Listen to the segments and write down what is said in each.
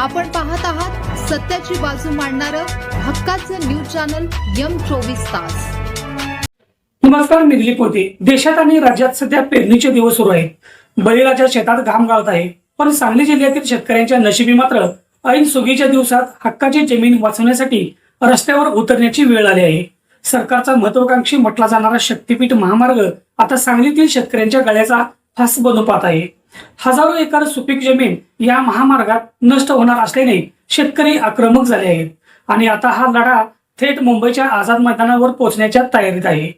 आपण पाहत आहात सत्याची बाजू मांडणारं हक्काचं न्यूज चॅनल M24 तास। नमस्कार, मी दिलीप होते। देशात आणि राज्यात सध्या पेरणीचे दिवस सुरू आहेत। बळीराजा शेतात घाम गाळत आहे, पण सांगली जिल्ह्यातील शेतकऱ्यांच्या नशिबी मात्र ऐन सुगीच्या दिवसात हक्काची जमीन वाचवण्यासाठी रस्त्यावर उतरण्याची वेळ आली आहे। सरकारचा महत्वाकांक्षी म्हटला जाणारा शक्तीपीठ महामार्ग आता सांगलीतील शेतकऱ्यांच्या गळ्याचा फास बनून पाहत आहे। हजारो एकर सुपीक जमीन या महामार्गात नष्ट होणार असल्याने शेतकरी आक्रमक झाले आहेत आणि आता हा लढा थेट मुंबईच्या आझाद मैदानावर पोहोचण्याच्या तयारीत आहे।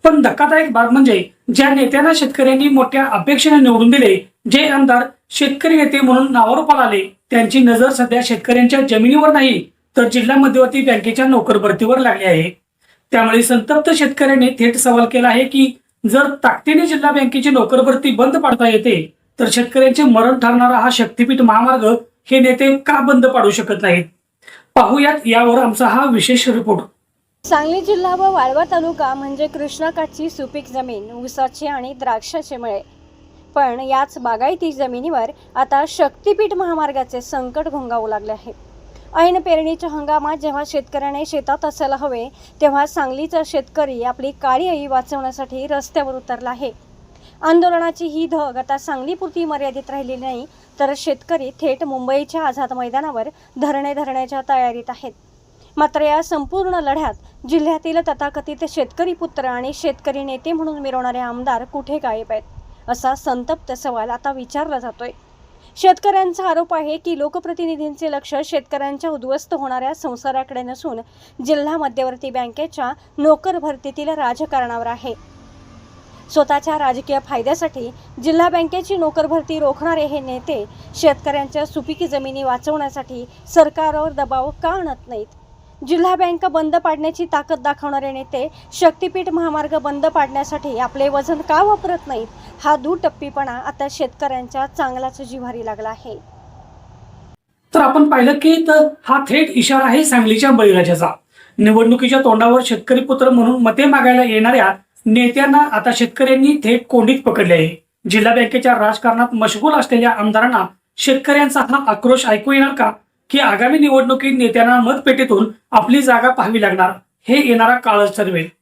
पण धक्कादायक बाब म्हणजे ज्या नेत्यांना शेतकऱ्यांनी मोठ्या अपेक्षेने निवडून दिले, जे आमदार शेतकरी नेते म्हणून नावारूपाला आले, त्यांची नजर सध्या शेतकऱ्यांच्या जमिनीवर नाही तर जिल्हा मध्यवर्ती बँकेच्या नोकर भरतीवर लागली आहे। त्यामुळे संतप्त शेतकऱ्यांनी थेट सवाल केला आहे की जर ताकदीने जिल्हा बँकेची नोकर भरती बंद पाडता येते तर शेतकऱ्यांचे मरण ठरणारा हा शक्तीपीठ महामार्ग हे नेते का बंद पाडू शकत नाहीत? पाहूयात यावर आमचा हा विशेष रिपोर्ट। सांगली जिल्हा व वाळवा तालुका म्हणजे कृष्णाकाठची सुपीक जमीन, ऊसाची आणि द्राक्षाचे मळे। पण याच बागायती जमिनीवर आता शक्तीपीठ महामार्गाचे संकट घोंगावू लागले आहे। ऐन पेरणीच्या हंगामात जेव्हा शेतकऱ्याने शेतात असायला हवे, तेव्हा सांगलीचा शेतकरी आपली काळी आई वाचवण्यासाठी रस्त्यावर उतरला आहे। आंदोलनाची ही धग आता सांगलीपुरती मर्यादित राहिली नाही, तर शेतकरी थेट मुंबईच्या आझाद मैदानावर धरणे धरण्याच्या तयारीत आहेत। मात्र या संपूर्ण लढ्यात जिल्ह्यातील तथाकथित शेतकरी पुत्र आणि शेतकरी नेते म्हणून मिरवणारे आमदार कुठे गायब आहेत, असा संतप्त सवाल आता विचारला जातोय। शेतकऱ्यांचा आरोप आहे की लोकप्रतिनिधींचे लक्ष शेतकऱ्यांच्या उद्ध्वस्त होणाऱ्या संसाराकडे नसून जिल्हा मध्यवर्ती बँकेच्या नोकर भरतीतील राजकारणावर आहे। स्वतःच्या राजकीय फायद्यासाठी जिल्हा बँकेची नोकर भरती रोखणारे हे नेते शेतकऱ्यांच्या सुपीक जमिनी वाचवण्यासाठी सरकारवर दबाव का आणत नाहीत? जिल्हा बँक बंद पाडण्याची ताकद दाखवणारे नेते शक्तीपीठ महामार्ग बंद पाडण्यासाठी आपले वजन का वापरत नाहीत? हा दुटप्पीपणा आता शेतकऱ्यांच्या चांगलाच जिव्हारी लागला आहे। तर आपण पाहिलं की हा थेट इशारा आहे सांगलीच्या बळीराजाचा। निवडणुकीच्या तोंडावर शेतकरी पुत्र म्हणून मते मागायला येणाऱ्या नेत्यांना आता शेतकऱ्यांनी थेट कोंडीत पकडले आहे। जिल्हा बँकेच्या राजकारणात मशगूल असलेल्या आमदारांना शेतकऱ्यांचा हा आक्रोश ऐकू येणार का, की आगामी निवडणुकीत नेत्यांना मतपेटीतून आपली जागा पाहावी लागणार, हे येणारा काळच ठरवेल।